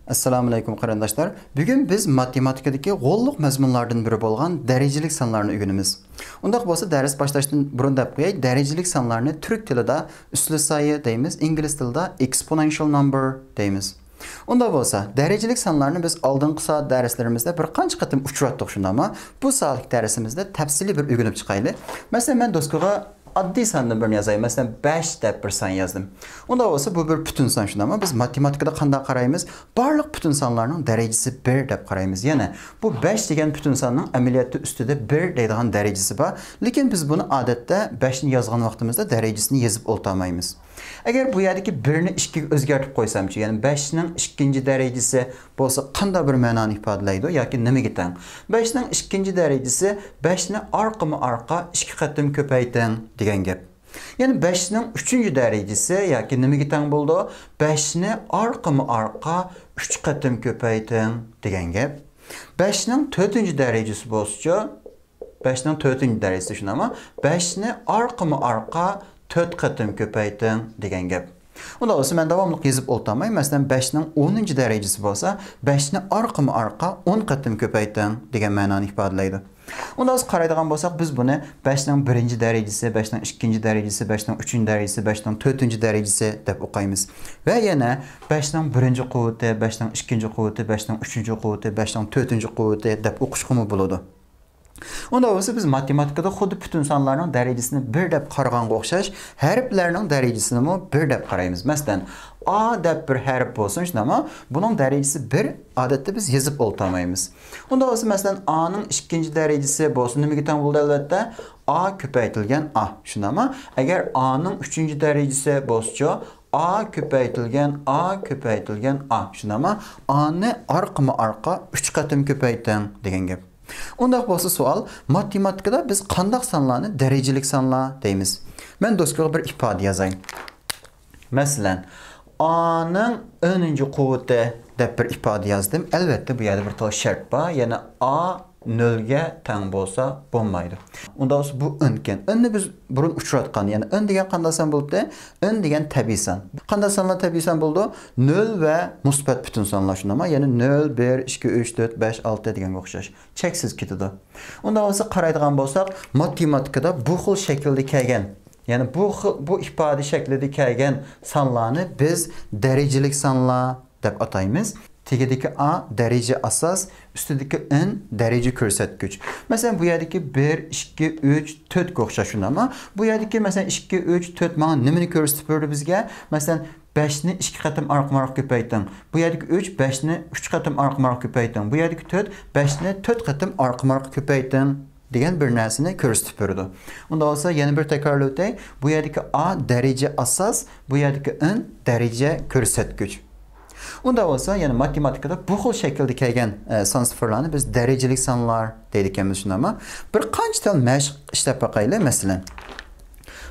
Assalamu alaykum qarindoshlar. Bugun biz matematikadagi g'olliq mazmunlardan biri bo'lgan darajalik sonlarni o'rganamiz. Undaq bo'lsa, dars boshlashdan burun deb qo'yay, darajalik sonlarni turk tilida usli sayı deymiz, ingliz tilida exponential number deymiz. Unda bo'lsa, darajalik sonlarni biz oldingi soat darslarimizda bir qancha qatim uchratdik shunda, ammo bu soatlik darsimizda tafsiliy bir o'rganib chiqaylik. Masalan, men do'stlarga addi sondan birini yazayım. Mesela 5 deb bir son yazdım. Onda olsa bu bir bütün son şunda, ama biz matematikada qanday qaraymiz? Barliq bütün sonlarning darajasi 1 deb qaraymiz. Yana bu 5 degan bütün sonning amaliyotda ustida 1 deydigan darajasi bor. Lekin biz buni odatda 5 ni yozgan vaqtimizda darajasini yozib o'ltirmaymiz. Agar bu yerdagi 1 ni 2 ga o'zgartirib qo'ysamchi, ya'ni 5 ning 2-chi darajasi bo'lsa qanday bir ma'noni ifodalaydi yoki nimaga teng? 5 ning 2-chi darajasi 5 ni orqama-orqa 2 qatim ko'payting degan gap. Yani 5 ning 3-chi darajasi yoki nimaga teng bo'ldi? 5 ni orqama-orqa 3 qatim ko'payting degan gap. 5 ning 4-chi darajasi bo'lsa, 5 ning 4-chi darajasi shuni, ammo 5 ni orqama-orqa 4 qatim ko'payting degan gap. Unda olsa men davomli yozib o'ltirmay, masalan 5 ning 10-chi darajasi bo'lsa, 5 ni orqama-orqa 10 qatim ko'payting degan ma'noni ifodalaydi. Unda biz qaraydigan bo'lsak, biz buni 5 ning 1-chi darajasi, 5 ning 2-chi darajasi, 5 ning 3-chi darajasi, 5 ning 4-chi darajasi deb o'qiymiz. Va yana 5 ning 1-chi quvvati, 5 ning 2-chi quvvati, 5 ning 3-chi quvvati, 5 ning 4-chi quvvati deb o'qishga bo'ladi. Unda olsa biz matematikada xuddi bütün sonlarning darajasini 1 deb qaraganga o'xshash, harflarning darajasini 1 deb qaraymiz. Masalan, A deb bir harf bo'lsin, ammo buning darajasi 1 odatda biz yozib o'ltirmaymiz. Unda olsa masalan A ning 2-chi darajasi bo'lsa, nimaga teng bo'ladi albatta? A ko'paytirilgan A. Shunda, ammo agar A ning 3-chi darajasi bo'lsa, A ko'paytirilgan A ko'paytirilgan A. Shunda, ammo A ni orqama-orqa 3 qatim ko'payting degan gap. Undaq bo'lsa savol, matematikada biz qanday sonlarni darajalik sonlar deymiz. Men do'stlarga bir ifoda yozay. Masalan, A ning 10-chi quvvati deb bir ifoda yozdim. Albatta bu yerda bir shart bor, ya'ni A 0 ga teng bo'lsa bo'lmaydi. Unda bu o'nkan. O'nni biz burun uchratgan, ya'ni o'n degan qanday son bo'ldi? O'n degan tabiiy son. Qanday sonlar tabiiy son bo'ldi? 0 va musbat bütün sonlar shunami, ya'ni 0, 1, 2, 3, 4, 5, 6 deganga o'xshash. Cheksiz ketadi. Unda bo'lsa qaraydigan bo'lsak, matematikada bu xil shaklda kelgan, ya'ni bu ifoda shaklida kelgan sonlarni biz darajalik sonlar deb ataymiz. Tegideki A derece asas, üstündeki N derece ko'rsatgich. Mesela bu yerdeki 1, 2, 3, 4 o'xshash shunda, ammo bu yerdeki mesela 2, 3, 4 mana nimani ko'rsatib berdi bizga? Mesela 5 ni 2 qatim orqama-orqa ko'payting. Bu yerdeki 3, 5 ni 3 qatim orqama-orqa ko'payting. Bu yerdeki 4, 5 ni 4 qatim orqama-orqa ko'payting degan bir narsani ko'rsatib berdi. Unda olsa yana bir takrorlab o'tay. Bu yerdeki A derece asas, bu yerdeki N derece ko'rsatgich. Unda olsa, yani matematikada bu xil shaklda kelgan son sıfırlarni biz darajalik sonlar deydiganmiz shunda, ammo bir qancha tal mashq ishlab baqaylik. Masalan,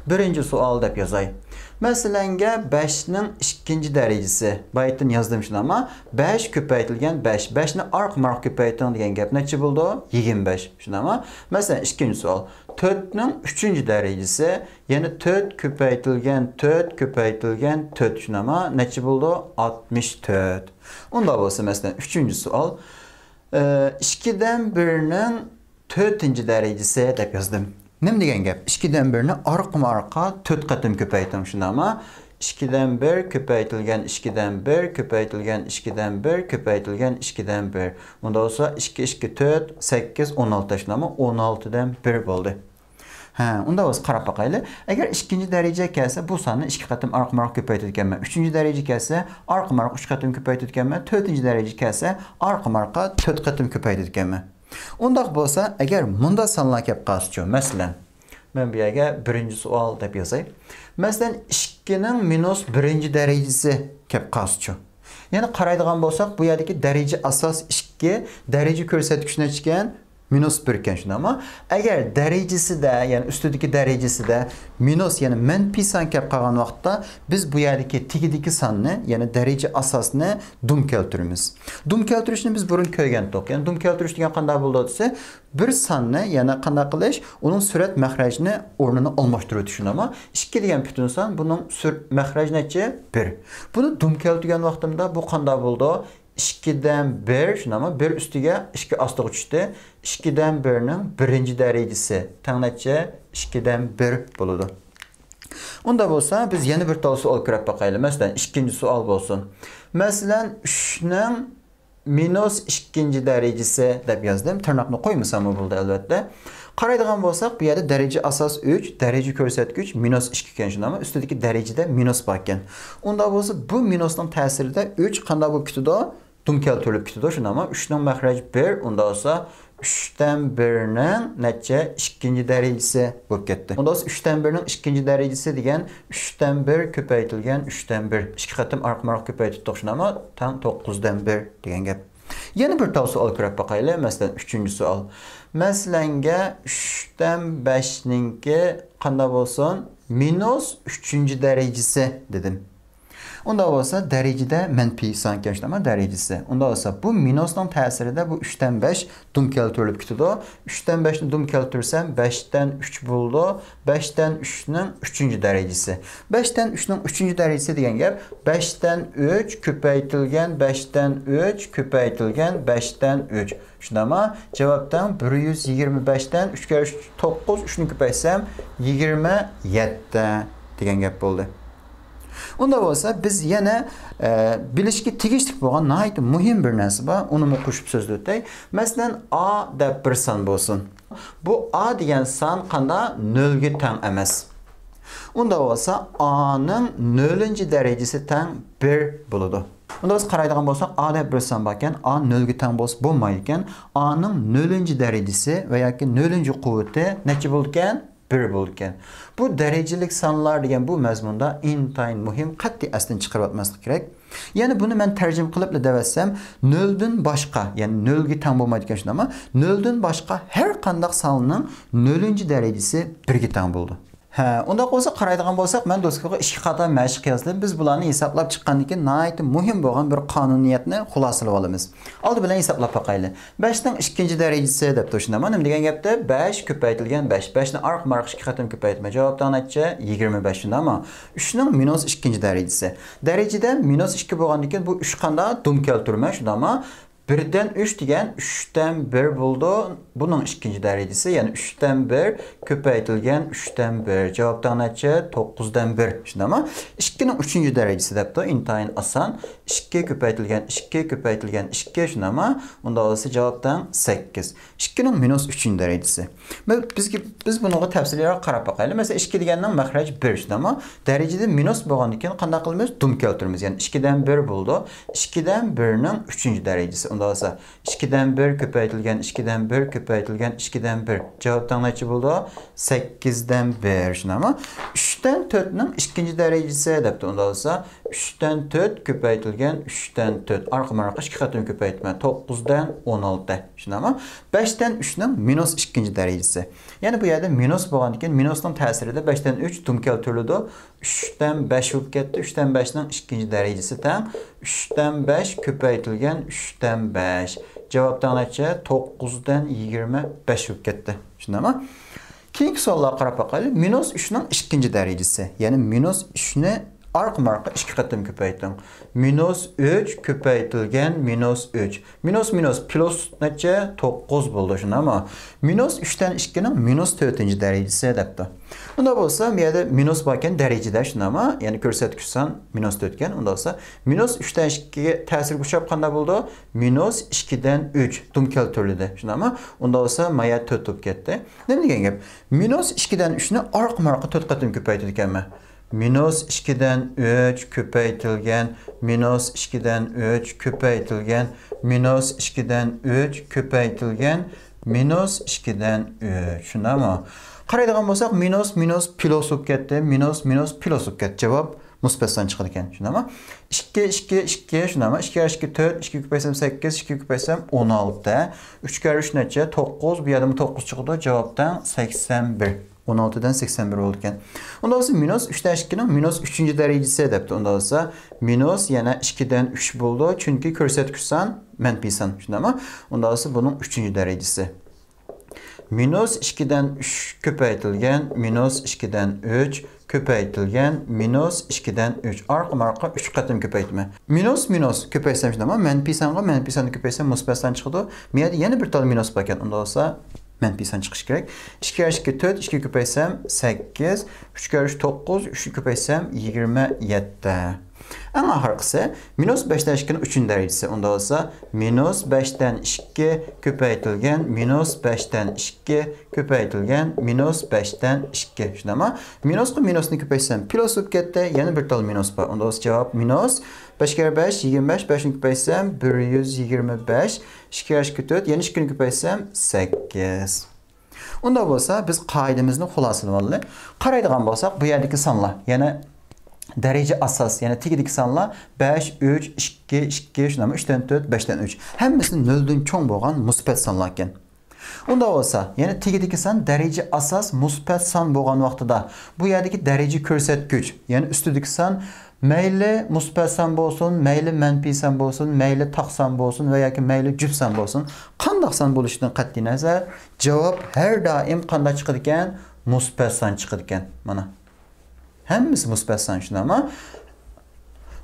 birinchi savol deb yozay. Masalan, 5 ning 2-chi darajasi. Baytdan yozdim shunda, ammo 5 ko'paytirilgan 5. 5 ni orqama-orqa ko'payting degan gap necha bo'ldi? 25. Shunda, ammo masalan, ikkinchi savol. 4 ning 3-chi darajasi, ya'ni 4 ko'paytirilgan 4 ko'paytirilgan 4. Shunda, ammo necha bo'ldi? 64. Unda bo'lsa, masalan, 3-chi savol. 2 dan 1 ning 4-chi darajasi deb yozdim. Nima degan gap? 2 dan 1 ni orqama-orqa 4 qatim ko'payting shunda, ammo 2 dan 1 ko'paytirilgan 2 dan 1 ko'paytirilgan 2 dan 1 ko'paytirilgan 2 dan 1. Bunda olsa 2 2 4 8 16 shunda, ammo 16 dan 1 bo'ldi. Unda o'z qarab baqaylik. Agar 2-chi daraja kelsa, bu sonni 2 qatim orqama-orqa ko'paytirganman. 3-chi daraja kelsa, orqama-orqa 3 qatim ko'paytirganman. 4-chi daraja kelsa, orqama-orqa 4 qatim ko'paytirganman. Undaq bo'lsa, agar bunda sonlar kelib qolsa, masalan, men bu yerga birinchi savol deb yozay. Masalan, 2 ning minus 1-chi darajasi kelib qolsa, ya'ni qaraydigan bo'lsak, bu yerdagi daraja asos 2, daraja ko'rsatkichni ekan minus 1 ekan shunda, ammo agar darajasida, ya'ni ustidagi darajasida minus, ya'ni manfiy son kelib qolgan vaqtda biz bu yerdagi tegidagi sonni, ya'ni daraja asosini dum keltiramiz. Dum keltirishni biz burun ko'rgan edik. Ya'ni dum keltirish degan qanday bo'ladi desa, bir sonni, ya'ni qanday qilish, uning surat mahrajini o'rnini almashtirib o'tish. Ammo 2 degan butun son, buning mahraj necha? 1. Buni dum keltirgan vaqtimda bu qanday bo'ldi? 2'den 1, şunama 1 üstüge 2 astığı düştü. 2'den 1'nin birinci derecesi tanetçe 2'den 1 buludu. Onda bolsa biz yeni bir tal sual kirep bakaylı. Mesela ikinci sual bolsun. Mesela 3'nin minus 2. derecesi deb yazdım. Tırnaqni qo'ymasam bo'ldi albatta. Qaraydigan bo'lsak, bu yerda derece asas 3, derece ko'rsatgich minus 2 ekan, shundami? Ustidagi derecede minus bor ekan. Unda bo'lsa, bu minusning ta'sirida 3 qanday bo'lib ketadi? Dum keltirilib ketadi, shundami? 3 ning maxraji 1, unda bo'lsa 3'ten 1'nin neçe 2. derecesi bo'lib ketdi. Unda 3'ten 1'nin 2. derecesi degan 3'ten 1 ko'paytirilgan 3'ten 1. 2 qatim arqmaroq ko'paytirdik, shundami? Tam 9'dan 1 degan gap. Yeni bir tal sual kirib bakaylı. Mesela 3. sual. Meselenge 3'ten 5'ninki qanday bo'lsin? Minus 3. derecesi dedim. Onda olsa derecede menfi san gençleme derecesi. Onda olsa bu minusdan tesirinde bu 3'ten 5 dum keltirilip gidiyor. 3'ten 5'ni dum keltirirsem 5'ten 3 buldu. 5'ten 3'nin 3. derecesi. 5'ten 3'nin 3. derecesi diyen gap 5'ten 3 köpeytilgen 5'ten 3 köpeytilgen 5'ten 3. Şunda ama cevaptan 125'ten 3 kere 3 9 3'ünü köpeysem 27 diyen gap oldu. Onda bo'lsa biz yana bilishga tegishli bo'lgan nihoyat muhim bir narsa bor. Uni qo'shib so'zlab o'tay. Masalan, A deb bir son bo'lsin. Bu A degan son qanday 0 ga teng emas. Unda bo'lsa A ning 0 derecesi teng 1 bo'ladi. Unda biz qaraydigan bo'lsak, A deb bir son bor ekan, A 0 ga teng bo'lsa bo'lmaydi ekan. A ning 0 derecesi va yoki 0 quvvati necha bo'ldi ekan? 1 bo'lgan. Bu derecelik sonlar degan bu mazmunda intayin muhim, qat'iy aslini chiqarib o'tmaslik kerak. Ya'ni buni men tarjima qilib devatsam, 0 dan boshqa, ya'ni 0 ga teng bo'lmaydigan shunda, ammo 0 dan boshqa har qanday sonning 0 derecesi 1 ga teng bo'ldi. Ha, unda bo'lsa qaraydigan bo'lsak, men do'stlarga 2 qator mashq yozdim. Biz bularni hisoblab chiqqandan keyin nihoyat muhim bo'lgan bir qonuniyatni xulosalab olamiz. Oldi bilan hisoblab boqaylik. 5 ning 2. derecesi deb tushunamman. Nima degan gapda 5 ko'paytirilgan 5. 5 ni arq-marq 2 qatim ko'paytma. Javobdan necha? 25 shunda, ammo 3 ning minus 2. derecesi. Derecede minus 2 bo'lgandan keyin bu 3 qanday dum keltirma, shunda, ammo 1'den 3 degan 3'ten 1 buldu. Bunun 2. derecesi, yani 3'ten 1 köpeytilgen 3'ten 1. Cevaptan neçe? 9'dan 1. Şimdi ama 2'nin 3. derecesi depto. İntayin asan. 2 köpeytilgen 2 köpeytilgen 2. Şimdi ama onda olası cevaptan 8. 2'nin minus 3. derecesi. Biz bunu tefsirlere qarab bakayım. Mesela 2 degandan mahraj 1. Şimdi ama derecede minus bo'lgan ekan qanday qilamiz? Dum keltiramiz. Yani 2'den 1 buldu. 2'den 1'nin 3. derecesi. Onda olsa 2'den 1 köpeytilgen 2'den 1 köpeytilgen 2'den 1. Cevaptan neçe buldu? 8'den 1. Şimdi ama 3'ten 4'nin 2. derecesi depti. Onda olsa 3'ten 4 köpeytilgen 3'ten 4. Arqa-marqa 2 qatim köpeytme. 9'dan 16. Şimdi ama 5'ten 3'nin minus 2. derecesi. Yani bu yerde minus bo'lgan ekan, minusning ta'sirida 5'ten 3 dum keltirildi. 3'ten 5 bo'lib ketdi. 3'ten 5'ning 2. derecesi teng. 3'ten 5 köpeytilgen 3'ten 5. Cevaptan neçe? 9'dan 25 bo'lib ketdi. Shunda ama keyingi savollarga qarab boqaylik. Minus 3'ning 2. derecesi. Yani minus 3'ni arq-marqa 2 qatim ko'payting. Minus 3 ko'paytilgan minus 3. Minus minus plus necha? 9 bo'ldi shunda, ammo minus 3'dan 2'ning minus 4. derecesi depti. Unda bo'lsa, bu yerda minus bor ekan derecede shunda, ammo ya'ni ko'rsatgich son minus 4 ekan. Unda bo'lsa minus 3'dan 2'ga ta'sir kuchayib qanday bo'ldi? Minus 2'dan 3 dum keltirildi. Shunda, ammo unda bo'lsa maya 4 bo'lib ketdi. Nima degan gap? Minus 2'dan 3'ni arq-marqa 4 qatim ko'paytirdi ekanmi? Minus 2'den 3 köpeytilgen, minus 2'den 3 köpeytilgen, minus 2'den 3 köpeytilgen, minus 2'den 3. Şunda mı? Qaraydigan bo'lsak, minus minus plus bo'lib ketdi, minus minus plus bo'lib ketdi. Cevap musbatdan chiqadi ekan. Shundami? 2 2 2 shundami? 2 kere 2 4, 2 ko'paysam 8, 2 ko'paysam 16. 3 kere 3 necha? 9. Bu yerda 9 chiqdi. Javobdan 81. 16'dan 81 oldu ekan. Onda olsa minus 3'dan 2'nin minus 3. derecesi depti. Onda olsa minus yana 2'den 3 buldu. Çünkü ko'rsatgich son menfi son. Shunda, ammo onda olsa bunun 3. derecesi. minus 2'den 3 köpeytilgen, minus 2'den 3 köpeytilgen, minus 2'den 3. Arka 3 katım köpeytme. Minus minus köpeysem şimdi ama menfi sanğa menfi sanı köpeysem musbat san çıkıdı. Miyadi yeni bir tal minus bakan. Onda olsa menfi san çıkış gerek. 2 kere 2 4, 2 köpeysem 8, 3 kere 3 9, 3 köpeysem 27. En ahırkısı minus 5'ten 2'nin 3'ün derecesi. Onda olsa minus 5'ten 2 köpeytilgen, minus 5'ten 2 köpeytilgen, minus 5'ten 2. Şimdi ama minusunu köpeysem plus olup gitti. Yeni bir tal minus var. Onda olsa cevap minus 5 kere 5, 25. 5'ini köpeysem 125. 2 kere 2 4, yeni 2'ni köpeysem 8. Onda olsa biz kaidemizin xulasını qaraydigan bolsak bu yerdeki sanlar. Yani derece asas, yani tegidik sanlar 5, 3, 2, 2, şundan 3'ten 4, 5'ten 3. Hemmisinin 0'dan çoğun boğan musbat sanlar eken. Onda olsa, yani tegidik san derece asas musbat san boğan vaqtida bu yerdeki derece körsetgüç, yani üstüdeki san meyli musbat san bolsun, meyli menfi san bolsun, meyli taq san bolsun veya ki meyli cüp san bolsun. Qandaq san boluşundan qat'i nazar cevap her daim qanda çıqıdı eken? Musbat san çıqıdı eken. Mana. Hemmisi musbat san şunu ama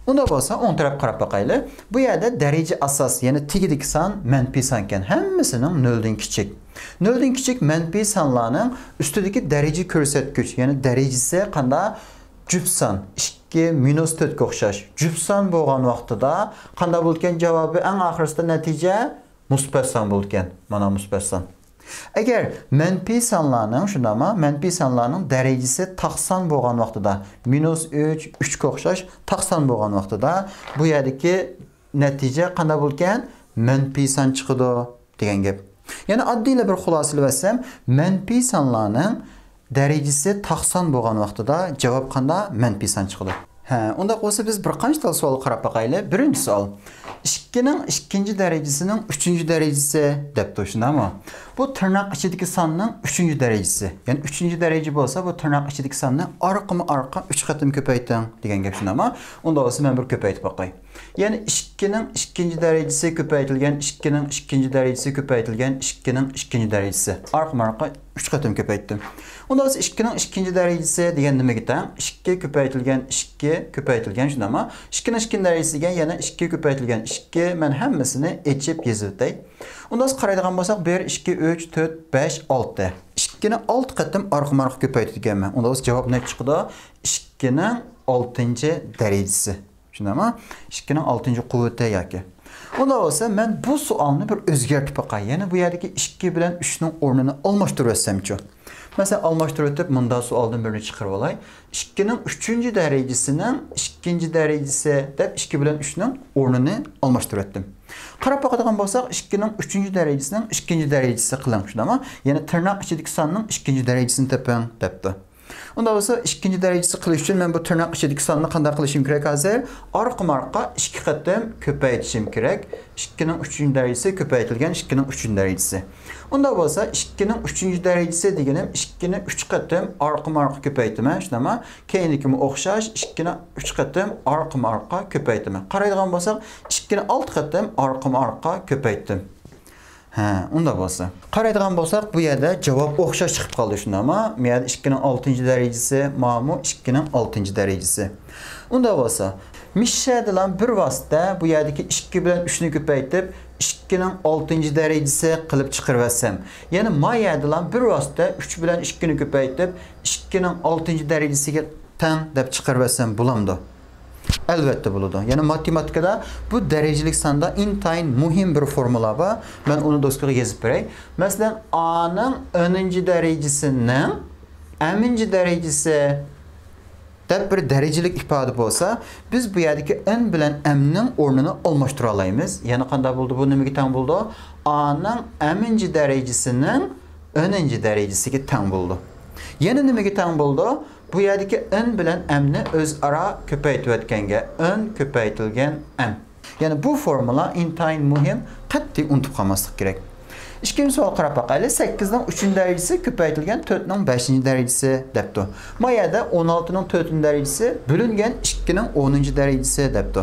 onda bolsa on taraf qarab baqaylı. Bu yerdə derece asas, yani tegidik san menfi san eken. Hemmisinin 0'dan kiçik. 0'dan kiçik menfi sanlarının üstüdeki derece körsetgüç, yani derecesi qanda cüp san 2 minus 4 oxşaş. Cüp san boğan vaqtida qanda bo'lgan cevabı en ahırısında netice musbat san bo'lgan. Mana musbat san. Eğer menfi sanlarının şunda ama menfi sanlarının derecesi taqsan boğan vaqtida minus 3, 3 oxşaş taqsan boğan vaqtida bu yerdeki netice qanda bo'lgan menfi san çıkıdı degan gap. Yani adıyla bir xulasını versem menfi sanlarının derecesi taqsan boğan vaqtida cevap qanda menfi san çıkıdı. Onda olsa biz bir qancha tal savol qarab baqayli. Birinchi savol. 2'nin ikinci derecesinin 3. derecesi deb to'shundami? Bu tırnak ichidagi sonning 3. derecesi. Yani 3. derece bo'lsa bu tırnak ichidagi sonni arqa 3 qatim ko'payting degan gap shundami? Onda olsa men bir ko'paytib baqay. Yani 2'nin 2. derecesi ko'paytilgan, 2'nin 2. derecesi ko'paytilgan, 2'nin 2. derecesi. Arqa 3 qatim ko'paytdim. Onda olsa 2'nin 2. derecesi degan nimaga teng? 2 ko'paytilgan 2 ko'paytilgan shundami? 2'nin 2. derecesiga yana 2 ko'paytilgan 2 men hammasini echib yozib o'tay. Onda biz qaraydigan bo'lsak 1 2 3 4 5 6. 2'ni 6 qatim arqa ko'paytirganman. Onda biz javob ne chiqdi? 2'ning 6. derecesi. Shundami? 2'ning 6. quvvati yoki. Onda olsa men bu savolni bir o'zgartirib baqay. Yani bu yerdagi 2 bilan 3 ning o'rnini almashtirib olsam-chi. Mesela almashtirib o'tib bunda savoldan birini chiqarib olay. 2'nin 3. derecesinin 2. derecesi deb 2 bilan 3 ning o'rnini almashtirib o'tdim. Qarab baqadigan bo'lsak 2'nin 3. derecesinin 2. derecesi qiling shundami? Yani tırnak ichidagi sonning 2. derecesini toping debdi. Onda olsa 2. derecesi qilish uchun men bu tırnak ichidagi sonni qanday qilishim kerak hozir? Arqa 2 qatim ko'paytirishim kerak. 2'nin 3. derecesi ko'paytirilgan 2'nin 3. derecesi. Onda bo'lsa 2'nin 3. derecesi deganim 2'ni 3 qatim arqa ko'paytma, shundami? Keyinlikimi o'xshash 2'ni 3 qatim arqa ko'paytma. Qaraydigan bo'lsak 2'ni 6 qatim arqa ko'paytdim. Onda bo'lsa. Qaraydigan bo'lsak bu yerda javob o'xshash chiqib qoldi shundami? Bu yerda 2'nin 6. derecesi, ma'mu 2'nin 6. derecesi. Onda bo'lsa, mishadilan bir vosita bu yerdagi 2 bilan 3 ni ko'paytib 2'nin 6. derecesi qilib chiqarib olsam, ya'ni mayadilan bir vosita 3 bilan 2 ni ko'paytib 2'nin 6. derecesiga teng deb chiqarib olsam bo'lamdi. Elbette buludu. Yani matematikada bu derecelik sanda intayin muhim bir formula var. Ben onu dostluğa yazıp vereyim. Mesela A'nın 10. derecesinin m'inci derecesi deb bir derecelik ifade olsa biz bu yerdeki n bilen m'nin o'rnini almashtıra alaymiz. Yani qanday buldu bu nimaga teng buldu? A'nın m'inci derecesinin 10. derecesiga teng buldu. Yana nimaga teng buldu? Bu yerdeki n bilen m'ni o'zaro ko'paytib o'tganga n ko'paytilgan m. Yani bu formula intayin muhim, qat'iy unutib qolmaslik kerak. İkinci savol qarab baqaylik. 8'ning 3. derecesi ko'paytilgan 4'ning 5. derecesi debdi. Bu yerda 16'ning 4. derecesi bölüngen 2'ning 10. derecesi debdi.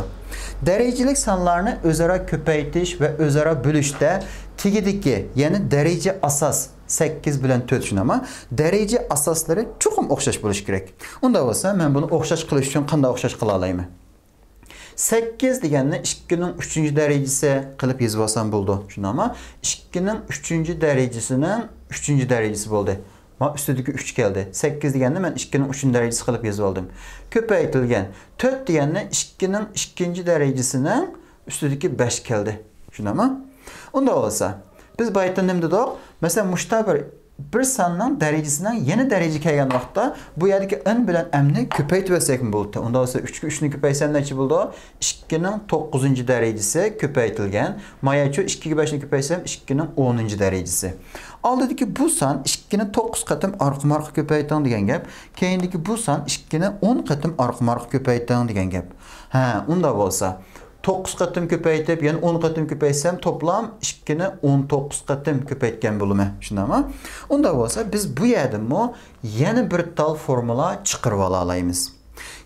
Derecelik sonlarni o'zaro ko'paytirish va o'zaro bo'lishda tegidiki, yani derece asas 8 bilan 4 shunama daraja asoslari cho'qim o'xshash bo'lishi kerak. Unda bo'lsa, men buni o'xshash qilish uchun qanday o'xshash qila olayman? 8 deganni 2 ning 3-darajasi qilib yozib olsam bo'ldi. Shunama 2 ning 3-darajasining 3-darajasi bo'ldi. Ma ustidagi 3 keldi. 8 deganni men 2 ning 3-darajasi qilib yozib oldim. Ko'paytirilgan 4 deganni 2 ning 2-darajasining ustidagi 5 keldi. Shunama? Unda bo'lsa, biz bu yerda nima dedik? Masalan, mushta bir sonning darajasidan yana daraja kelgan vaqtda bu yerdagi n bilan m ni ko'paytirib olsak bo'ldi. Unda bo'lsa 3 ga 3 ni ko'paysam necha bo'ldi? 2 ning 9-darajasi ko'paytirilgan. Mayachu 2 ga 5 ni ko'paysam 2 ning 10-darajasi. Oldidagi bu son 2 ni 9 qatim orqa-marqa ko'paytiring degan gap. Keyindagi bu son 2 ni 10 qatim orqa-marqa ko'paytiring degan gap. Ha, unda bo'lsa 9 qatim ko'paytib, yani 10 qatim ko'paysam toplam 2 ni 19 qatim ko'paytgan bo'laman. Shundami? Unda bo'lsa biz bu yerdami yana bir tal formula chiqarib olaymiz.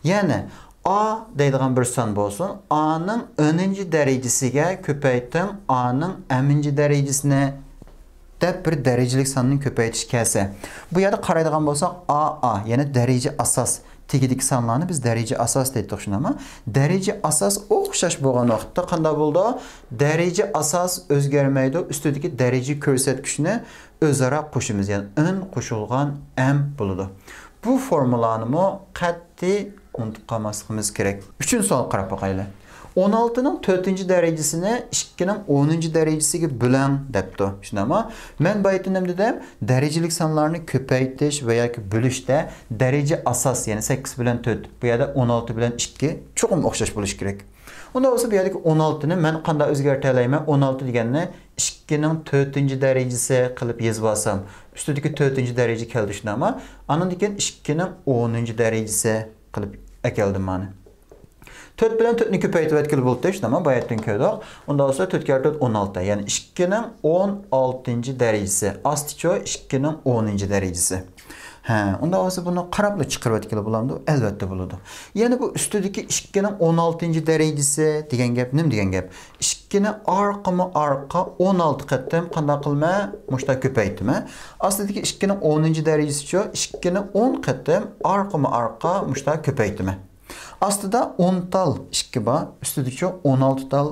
Ya'ni A deydigan bir son bo'lsin, A ning n-darajasiga ko'payting A ning m-darajasini deb bir darajalik sonning ko'paytish kelsa. Bu yerda qaraydigan bo'lsak AA, ya'ni daraja asos tegidagi sonlarni biz daraja asos deydik shunami? Daraja asos o'xshash bo'lgan vaqtda qanday bo'ldi? Daraja asos o'zgarmaydi, ustidagi daraja ko'rsatkichni o'zaro qo'shimiz, ya'ni n qo'shilgan m bo'ladi. Bu formulani qat'iy unutib qolmasligimiz kerak. 3-savol qarab boqaylik. 16 ning 4-darajasini 2 ning 10-darajasiga bo'lang debdi. Shunami? Men bu yerda nima dedim? Darajalik sonlarni ko'paytirish va yoki bo'lishda daraja asos, ya'ni 8 bilan 4, bu yerda 16 bilan 2 cho'qim o'xshash bo'lishi kerak. Unda bo'lsa bu yerdagi 16 ni men qanday o'zgartira olayman? 16 deganni 2 ning 4-darajasi qilib yozib olsam, ustidagi 4-daraja keldi shunami? Andan keyin 2 ning 10-darajasi qilib akeldim mana. 4 bilan 4 ni ko'paytirib aytgan bo'ldi, shunami? Bu yerdan ko'rdik. Unda bo'lsa 4 ga 4 16, ya'ni 2 ning 16-darajasi. Asticho 2 ning 10-darajasi. Ha, unda bo'lsa buni qarab chiqarib aytgan bo'lamdi? Albatta bo'ladi. Ya'ni bu ustidagi 2 ning 16-darajasi degan gap nima degan gap? 2 ni orqa 16 qatim qanday qilma? Mushta ko'paytma. Aslidagi 2 ning 10-darajasicho 2 ni 10 qatim orqa mushta ko'paytma. Aslida 10 tal 2 bor, ustidagi 16 tal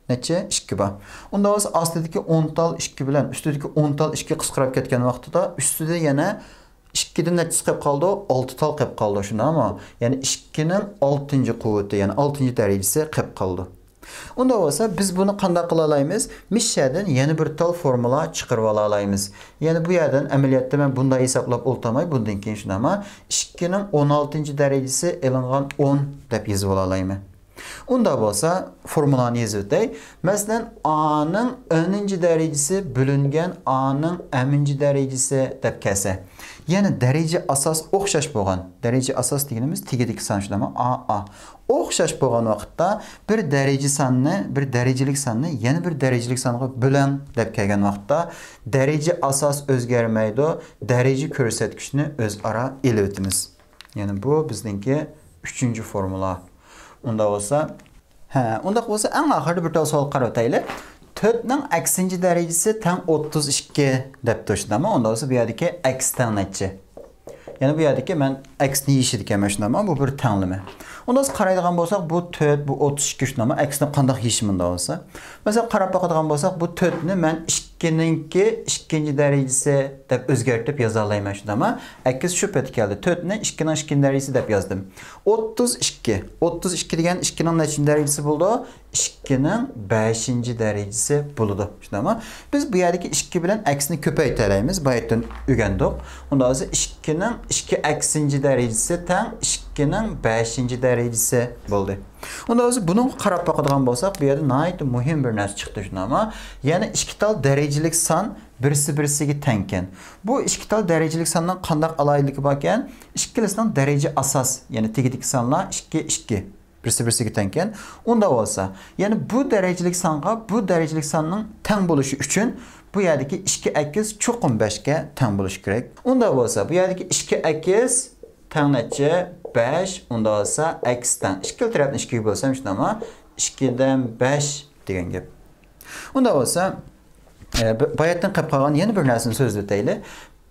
necha 2 bor. Unda bo'lsa aslidagi 10 tal 2 bilan ustidagi 10 tal 2 qisqarib ketgan vaqtida ustida yana 2 dan necha qolib qoldi? 6 tal qolib qoldi shundami? Ya'ni 2 ning 6-quvvati, ya'ni 6-darajasi qolib qoldi. Unda bo'lsa biz buni qanday qila olamiz? Mishadan yana bir tal formula chiqarib ola olamiz. Ya'ni bu yerdan amaliyotda men bunday hisoblab o'ltamay, bundan keyin shunami? 2 ning 16-darajasi elingan 10 deb yozib ola olaman. Unda bo'lsa formulani yozib o'tay. Masalan, A ning n-darajasi bo'lingan A ning m-darajasi deb kelsa. Ya'ni daraja asos o'xshash bo'lgan. Daraja asos deganimiz tegidagi son shunami? AA. O'xshash bo'lgan vaqtda bir daraja sonni, bir darajalik sonni yana bir darajalik songa bo'lang deb kelgan vaqtda daraja asos o'zgarmaydi, daraja ko'rsatkichni o'zaro elib o'tamiz. Ya'ni bu bizningki 3-formula. Unda bo'lsa, unda bo'lsa eng oxirida bir savol qarab o'taylik. 4 ning aksinchi darajasi teng 32 deb to'shdimi? Unda bo'lsa bu yerdagi x teng necha? Ya'ni bu yerdagi men x ni yeshid ekanman shunami? Bu bir tenglimi. Unda qaraydigan bo'lsak, bu 4, bu 32 shunami? X ni qanday yeshimda bo'lsa? Masalan, qarab boqadigan bo'lsak, bu 4 ni men 2 ningki 2-darajasi deb o'zgartirib yoza olmayman shunami? X shu pet keldi. 4 ni 2 ning 2-darajasi deb yozdim. 32. 32 degan 2 ning necha-darajasi bo'ldi? 2 ning 5-darajasi bo'ldi. Shunami? Biz bu yerdagi 2 bilan x ni ko'paytiramiz. Bu yerdan o'rgandik. Unda hozir 2 ning 2-darajasi teng 2 ning 5-darajasi bo'ldi. Unda hozir buni qarab boqadigan bo'lsak, bu yerda nihoyat muhim bir narsa chiqdi shunami? Ya'ni 2 tal darajalik son birisi-birisiga teng ekan. Bu 2 tal darajalik sondan qanday alayligi bor ekan? Ikkilasining daraja asos, ya'ni tegidagi sonlar 2 birisi-birisiga teng ekan. Unda bo'lsa, ya'ni bu darajalik songa bu darajalik sonning teng bo'lishi uchun bu yerdagi 2x cho'qim 5 ga teng bo'lishi kerak. Unda bo'lsa, bu yerdagi 2x teng necha? 5, unda olsa x dan 2 tarafni 2 ga bo'lsam shunami? 2 dan 5 degan gap. Unda olsa Bayatdan qilib qolgan yana bir narsani so'zlataylik.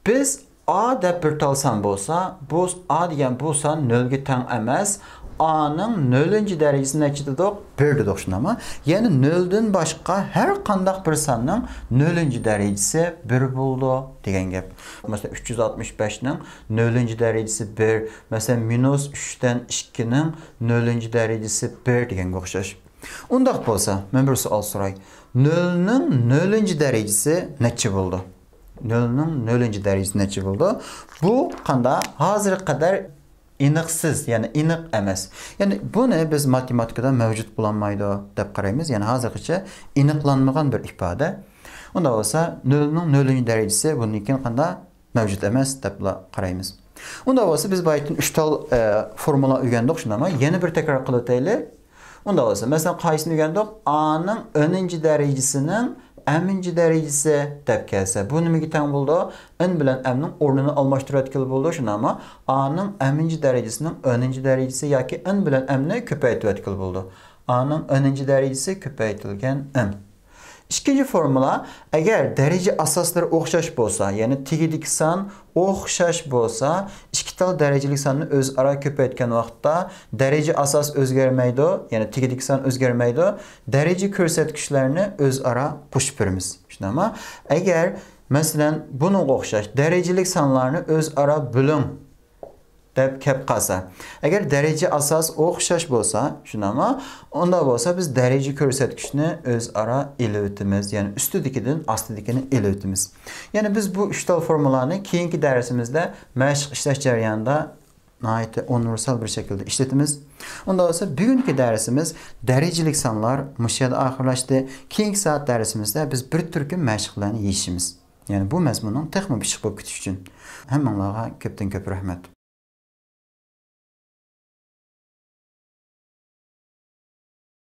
Biz A deb bir tal son bo'lsa, bu A degan bu son 0 ga teng emas. A'nın 0 derecesi neçə dedik? 1 dedik şunama. Yani 0'dan başqa hər qandaq bir sanның 0 derecesi 1 buldu degan gap. Mesela 365'nin 0 derecesi 1, mesela minus 3'ten 2'nin 0 derecesi 1 degan oxşaş. Undaq bolsa, mən bir sual soray. 0'ның 0 derecesi neçə buldu? 0'ның 0 derecesi neçə buldu? Bu qanda hazır kadar iniqsiz, yani iniq emas. Yani bunu biz matematikada mevcut bulanmaydı deb qaraymiz. Yani hazırgacha iniqlanmagan bir ifade. Onda olsa 0'ның 0 derecesi bunun için qanda mevcut emas deb qaraymiz. Onda olsa biz baytın 3 tal formula öyrəndik şunama. Yeni bir tekrar qılıb ötəylik. Onda olsa mesela qaysını öyrəndik? A'nın önüncü derecesinin M-ci derecesi deb gəlsə, bu niməyə tən buldu? N bilən M-nin ornunu almışdırıtkili buldu. Şunama A'nın M-ci derecesinin önüncü derecesi yoki N bilən M-ni köpəytiritkili buldu. A'nın önüncü derecesi köpəytilgan M. İkinci formula, eğer derece asasları oxşaş bolsa, yani tegidik san oxşaş bolsa, iki tal derecelik sanını öz ara köpəytgan vaqtda derece asas özgərməydi, yani tegidik san özgərməydi, derece görsətkişlərini öz ara qoşub verimiz. Ama eğer məsələn bunun oxşaş derecelik sanlarını öz ara bölün deb kep qalsa. Eğer derece asas oxşaş bolsa, şunama, onda bolsa biz derece görsətkişini öz ara elövtimiz, yani üstüdikinin astidikini elövtimiz. Yani biz bu 3 tal formularını keyinki dərsimizdə məşq işləş cəryanında nəhayət universal bir şekilde işletimiz. Onda olsa bugünkü dersimiz derecelik sanlar müşahede ahırlaştı. Keyinki saat dersimizde biz bir türkü məşqlərini yeyişimiz. Yani bu məzmunun texmi bir şık bu kütüş üçün. Həmənlağa köpdən köp rəhmət.